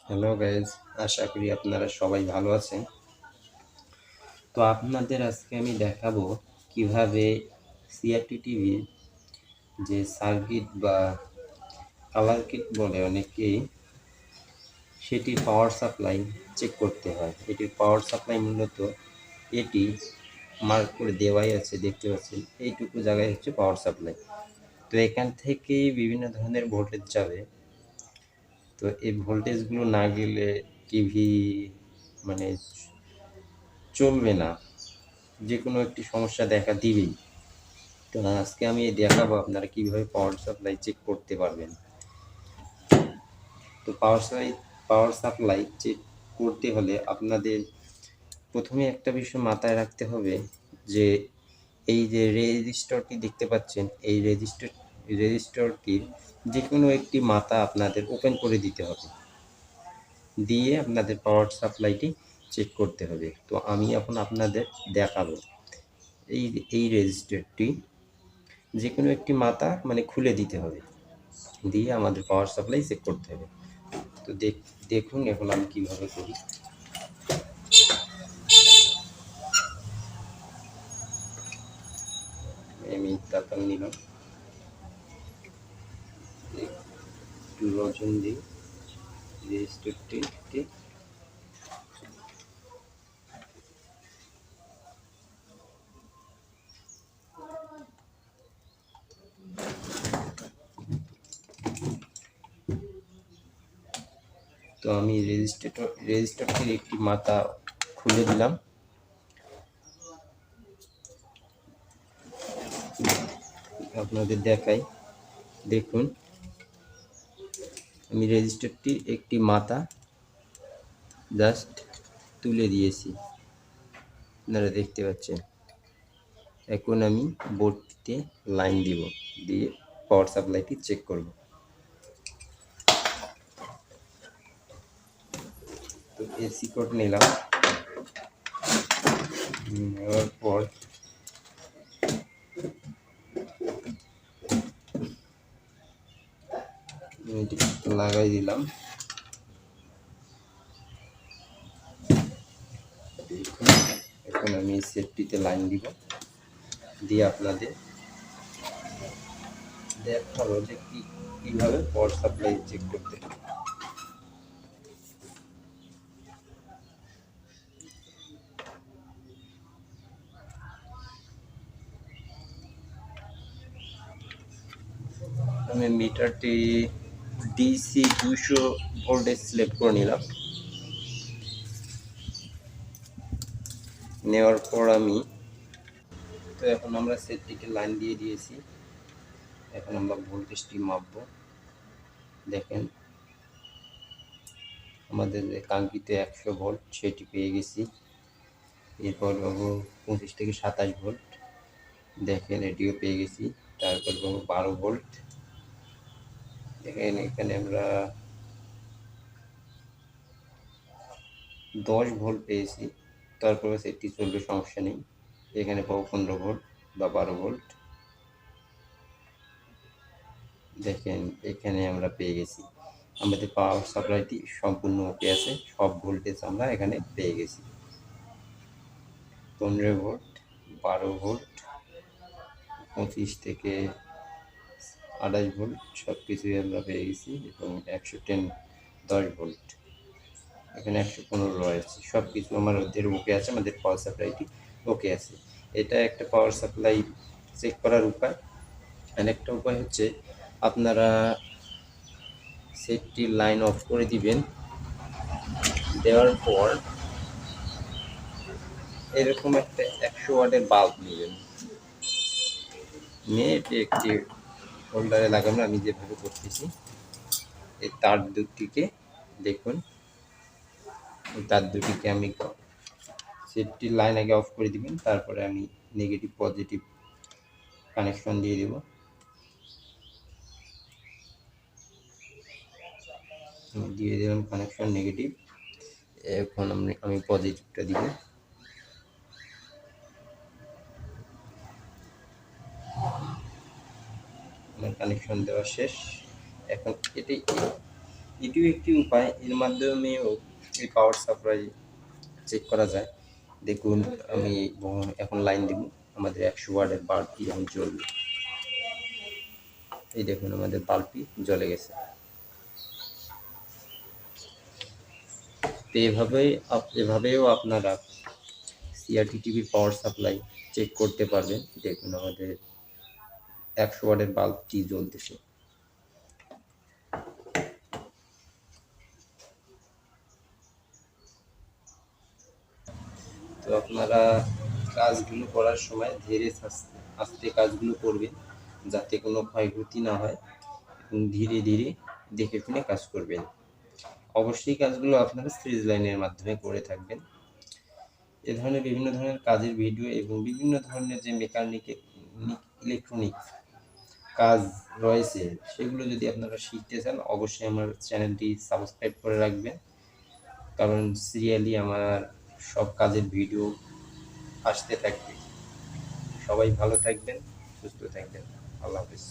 Hello guys, আশা করি আপনারা সবাই ভালো আছেন। তো আপনাদের আজকে আমি দেখাবো কিভাবে সিআরটি টিভির যে সার্কিট বা কালার কিট বলে অনেকেই, সেটির পাওয়ার সাপ্লাই চেক করতে হয়। এটির পাওয়ার সাপ্লাই মূলত এটি মার্ক করে দেওয়াই আছে, দেখতে পাচ্ছেন এইটুকু জায়গায় হচ্ছে পাওয়ার সাপ্লাই। তো এখান থেকেই বিভিন্ন ধরনের ভোল্টেজ যাবে। তো এই ভোল্টেজগুলো না গেলে টিভি মানে চলবে না, যে কোনো একটি সমস্যা দেখা দিবেই। তো আজকে আমি দেখাবো আপনারা কিভাবে পাওয়ার সাপ্লাই চেক করতে পারবেন। তো পাওয়ার সাপ্লাই চেক করতে হলে আপনাদের প্রথমে একটা বিষয় মাথায় রাখতে হবে যে এই যে রেজিস্টরটি দেখতে পাচ্ছেন, এই রেজিস্টরটির যে কোনো একটি মাথা আপনাদের ওপেন করে দিতে হবে, দিয়ে আপনাদের পাওয়ার সাপ্লাইটি চেক করতে হবে। তো আমি এখন আপনাদের দেখাবো এই এই রেজিস্টরটি যে কোনো একটি মাথা খুলে দিতে হবে, দিয়ে আমাদের পাওয়ার সাপ্লাই চেক করতে হবে। তো দেখুন এখন আমি কিভাবে করি। আমি তারপর নিলাম, একটু রজন দিই রেজিস্টরটিকে। তো আমি রেজিস্টরটির একটি মাথা খুলে দিলাম। আপনাদের দেখাই, দেখুন আমি রেজিস্টরটির একটি মাথা জাস্ট তুলে দিয়েছি, আপনারা দেখতে পাচ্ছেন। এখন আমি বোর্ডটিতে লাইন দিব, দিয়ে পাওয়ার সাপ্লাইটি চেক করব। তো এসি কোড নিলাম, নেওয়ার পর লাগাই দিলাম। এখন আমি সেটটিতে লাইন দিব, দিয়ে আপনাদের দেখাবো যে কিভাবে পাওয়ার সাপ্লাই চেক করতে হবে। আমি মিটারটি ডিসি 200 ভোল্টেজ সিলেক্ট করে নিলাম। নেওয়ার পর তো এখন আমরা সেটটিকে লাইন দিয়ে দিয়েছি। এখন আমরা ভোল্টেজটি মাপবো। দেখেন আমাদের যে কাঙ্ক্ষিত 100 ভোল্ট সেটি পেয়ে গেছি। এরপর পাবো 25 থেকে 27 ভোল্ট, দেখেন এটিও পেয়ে গেছি। তারপর পাবো 12 ভোল্ট, দেখেন এখানে আমরা 10 ভোল্ট পেয়েছি। তারপরে সেটটি চলবে, সমস্যা নেই। এখানে পাবো 15 ভোল্ট বা 12 ভোল্ট, দেখেন এখানে আমরা পেয়ে গেছি। আমাদের পাওয়ার সাপ্লাইটি সম্পূর্ণ ওকে আছে, সব ভোল্টেজ আমরা এখানে পেয়ে গেছি। 15 ভোল্ট, 12 ভোল্ট, 25 থেকে 28 ভোল্ট সব কিছুই আমরা পেয়ে গেছি, এবং 10 ভোল্ট, এখানে 115 রয়েছে। সব কিছু আমাদের ওকে আছে, আমাদের পাওয়ার সাপ্লাইটি ওকে আছে। এটা একটা পাওয়ার সাপ্লাই চেক করার উপায়। আরেকটা উপায় হচ্ছে আপনারা সেটটির লাইন অফ করে দিবেন, দেওয়ার পর এরকম একটা 100 ওয়াটের বাল্ব নেবেন, নিয়ে এটি একটি হোল্ডারে লাগানো। আমি যেভাবে করতেছি, এই তার দুটিকে দেখুন, এই তার দুটিকে আমি সেটটির লাইন আগে অফ করে দিবেন, তারপরে আমি নেগেটিভ পজিটিভ কানেকশন দিয়ে দেব। দিয়ে দিলাম কানেকশন নেগেটিভ। এখন আমি পজিটিভটা দিব। আমার কানেকশন দেওয়া শেষ। এখন এটিও একটি উপায়, এর মাধ্যমেও এই পাওয়ার সাপ্লাই চেক করা যায়। দেখুন আমি এখন লাইন দিব, আমাদের 100 ওয়াটের বাল্বটি এখন জ্বলবে। এই দেখুন আমাদের বাল্বটি জ্বলে গেছে। তো এভাবেও আপনারা সিআরটি টিভির পাওয়ার সাপ্লাই চেক করতে পারবেন। দেখুন আমাদের 100 ওয়াটের বাল্বটি জ্বলতেছে। তো আপনারা কাজগুলো করার সময় ধীরে আস্তে কাজগুলো করবেন, যাতে কোনো ক্ষয়ক্ষতি না হয়, এবং ধীরে ধীরে দেখে শুনে কাজ করবেন। অবশ্যই কাজগুলো আপনারা সিরিজ লাইনের মাধ্যমে করে থাকবেন। এ ধরনের বিভিন্ন ধরনের কাজের ভিডিও এবং বিভিন্ন ধরনের যে ইলেকট্রনিক কাজ রয়েছে, সেগুলো যদি আপনারা শিখতে চান, অবশ্যই আমার চ্যানেলটি সাবস্ক্রাইব করে রাখবেন, কারণ সিরিয়ালি আমার সব কাজের ভিডিও আসতে থাকবে। সবাই ভালো থাকবেন, সুস্থ থাকবেন। আল্লাহ হাফেজ।